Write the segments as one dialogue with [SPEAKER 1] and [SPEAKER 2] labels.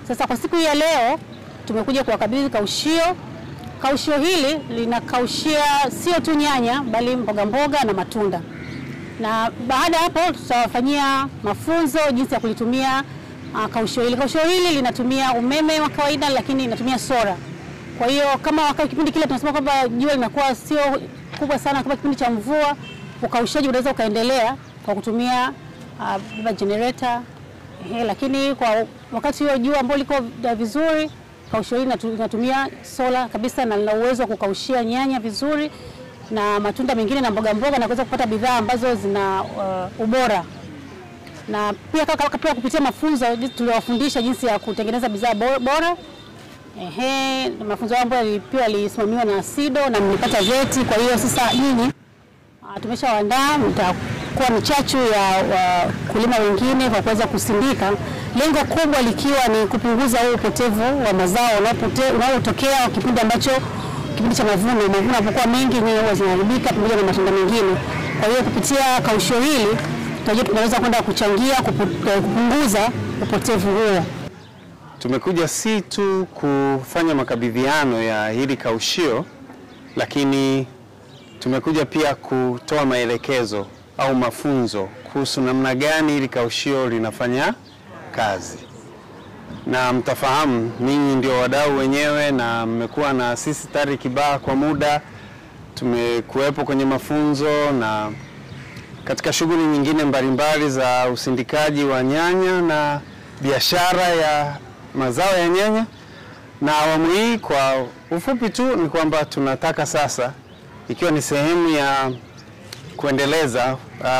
[SPEAKER 1] Sasa kwa siku ya leo tumekuja kuwakabidhi kaushio. Kaushio hili linakaushia sio tu nyanya bali mboga mboga na matunda. Na baada hapo tutawafanyia mafunzo jinsi ya kulitumia kaushio hili. Kaushio hili linatumia umeme wa kawaida lakini linatumia sola. Kwa hiyo kama wakati kipindi kile tunasema kwamba jua linakuwa sio kubwa sana kama kipindi cha mvua, ukaushaji unaweza ukaendelea kwa kutumia generator. Lakini kwa wakati huo jua ambalo liko vizuri, kaushio hili linatumia sola kabisa na lina uwezo wa kukaushia nyanya vizuri na matunda mengine na mboga mboga na kuweza kupata bidhaa ambazo zina ubora. Na pia kupitia mafunzo tuliwafundisha jinsi ya kutengeneza bidhaa bora. Mafunzo ambayo pia yalisimamiwa na SIDO na mlipata vyeti. Kwa hiyo sasa nyinyi tumeshawaandaa, mtakuwa ni chachu ya wakulima wengine kwa kuweza kusindika. Lengo kubwa likiwa ni kupunguza upotevu wa mazao unaotokea kipindi ambacho kipindi cha mavuno yanapokuwa mengi huwa zinaharibika pamoja na matunda mengine. Kwa hiyo kupitia kaushio hili tunaweza kwenda kuchangia kupunguza upotevu huo.
[SPEAKER 2] Tumekuja si tu kufanya makabidhiano ya hili kaushio, lakini tumekuja pia kutoa maelekezo au mafunzo kuhusu namna gani hili kaushio linafanya kazi. Na mtafahamu ninyi ndio wadau wenyewe na mmekuwa na sisi TARI Kibaha kwa muda. Tumekuwepo kwenye mafunzo na katika shughuli nyingine mbalimbali za usindikaji wa nyanya na biashara ya mazao ya nyanya. Na awamu hii kwa ufupi tu ni kwamba tunataka sasa, ikiwa ni sehemu ya kuendeleza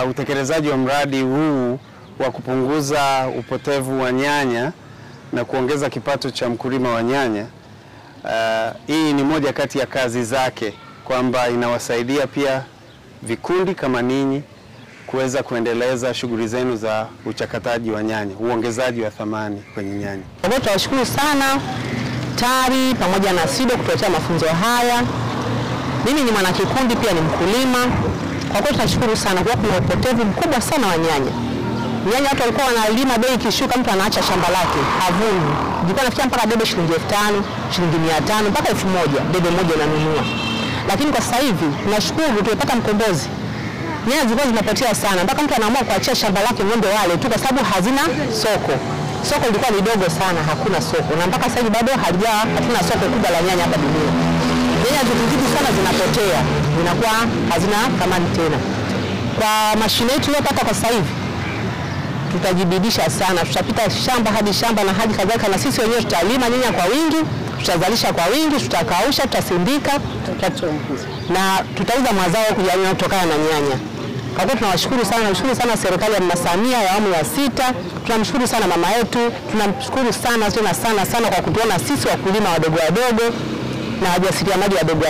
[SPEAKER 2] utekelezaji wa mradi huu wa kupunguza upotevu wa nyanya na kuongeza kipato cha mkulima wa nyanya, hii ni moja kati ya kazi zake, kwamba inawasaidia pia vikundi kama ninyi kuweza kuendeleza shughuli zenu za uchakataji wa nyanya, uongezaji wa thamani kwenye nyanya.
[SPEAKER 3] Tunashukuru sana TARI pamoja na SIDO kutuletea mafunzo haya. Mimi ni mwanakikundi pia ni mkulima. Kwa kweli tunashukuru sana kwa kuna upotevu mkubwa sana wa nyanya. Nyanya watu walikuwa wanalima bei ikishuka mtu anaacha shamba lake, havuni. Ilikuwa nafikia mpaka debe shilingi 5,000, shilingi 500 mpaka 1,000 debe moja unanunua. Lakini kwa sasa hivi tunashukuru tumepata mkombozi. Nyanya zilikuwa zinapotea sana mpaka mtu anaamua kuachia shamba lake ng'ombe wale tu kwa sababu hazina soko. Soko lilikuwa ni dogo sana, hakuna soko. Na mpaka sasa hivi bado hatuna soko kubwa la nyanya hapa duniani. Nyanya zikizidi sana zinapotea, zinakuwa hazina thamani tena. Kwa mashine yetu tunayopata kwa sasa hivi tutajibidisha sana, tutapita shamba hadi shamba na hadi kadhalika, na sisi wenyewe tutalima nyanya kwa wingi, tutazalisha kwa wingi, tutakausha, tutasindika, na tutauza mazao yanayotokana na nyanya. Kwa hiyo tunawashukuru sana serikali ya Mama Samia ya awamu ya 6. Tunamshukuru sana mama yetu, tunamshukuru sana sana kwa kutuona sisi wakulima wadogo na wajasiriamali wadogo.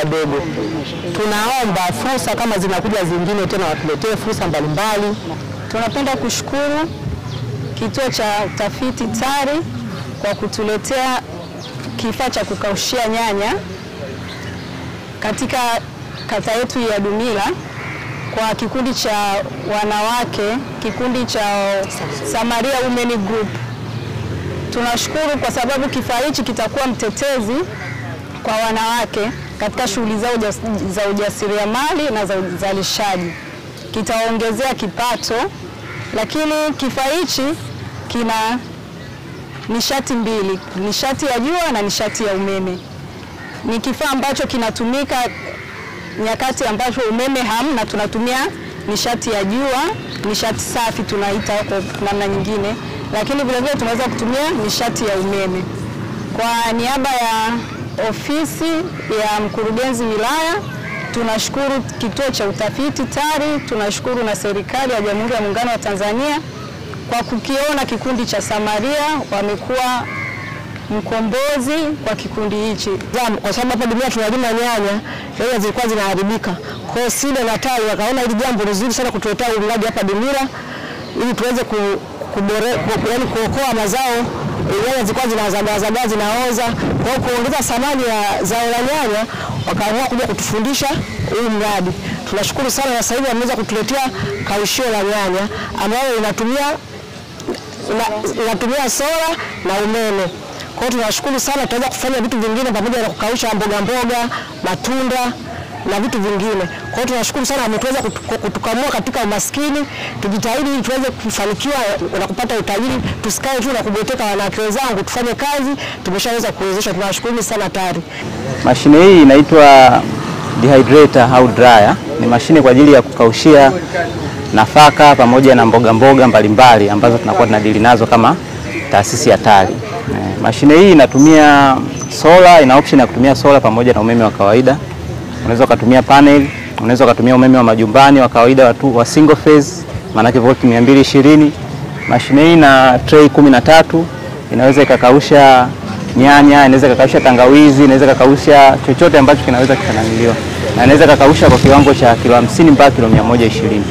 [SPEAKER 3] Tunaomba fursa kama zinakuja zingine tena watuletee fursa mbalimbali.
[SPEAKER 4] Tunapenda kushukuru kituo cha utafiti TARI kwa kutuletea kifaa cha kukaushia nyanya katika kata yetu ya Dumila kwa kikundi cha wanawake, kikundi cha Samaria Women Group. Tunashukuru kwa sababu kifaa hichi kitakuwa mtetezi kwa wanawake katika shughuli zao za ujasiriamali na za uzalishaji. Kitaongezea kipato, lakini kifaa hichi kina nishati mbili, nishati ya jua na nishati ya umeme. Ni kifaa ambacho kinatumika nyakati ambazo umeme hamna, tunatumia nishati ya jua, nishati safi tunaita kwa namna nyingine, lakini vile vile tunaweza kutumia nishati ya umeme. Kwa niaba ya ofisi ya mkurugenzi wilaya, tunashukuru kituo cha utafiti TARI, tunashukuru na serikali ya Jamhuri ya Muungano wa Tanzania kwa kukiona kikundi cha Samaria wamekuwa mkombozi kwa kikundi hichi.
[SPEAKER 3] Kwa sababu hapa dunia tunalima nyanya zilikuwa zinaharibika. Kwa hiyo SIDO na TARI wakaona hili jambo nzuri sana kutuletea mradi hapa Dumila ili tuweze kuokoa mazao. Nyanya zilikuwa zinazagaa zinaoza. Kwa hiyo kuongeza thamani ya zao la nyanya wakaamua kuja kutufundisha huu mradi. Tunashukuru sana na sasa hivi wameweza kutuletea kaushio la nyanya ambayo inatumia sola na umeme.
[SPEAKER 5] Kwa hiyo tunashukuru sana, tutaweza kufanya vitu vingine pamoja na kukausha mboga, matunda na vitu vingine. Kwa hiyo tunashukuru sana, ametuweza kutukamua katika umaskini. Tujitahidi ili tuweze kufanikiwa na kupata utajiri, tusikae tu na kubweteka. Wanawake wenzangu, tufanye kazi, tumeshaweza kuwezesha. Tunashukuru sana TARI.
[SPEAKER 6] Mashine hii inaitwa dehydrator au dryer. Ni mashine kwa ajili ya kukaushia nafaka pamoja na mboga mbalimbali ambazo tunakuwa tunadili nazo kama taasisi ya TARI. Mashine hii inatumia solar, ina option ya kutumia solar pamoja na umeme wa kawaida. Unaweza kutumia panel, unaweza kutumia umeme wa majumbani wa kawaida wa single phase, maana yake volt 220. Mashine hii na tray 13, inaweza ikakausha nyanya, inaweza ikakausha tangawizi, inaweza ikakausha chochote ambacho kinaweza kufananiliwa. Na inaweza ikakausha kwa kiwango cha kilo 50 mpaka kilo 120.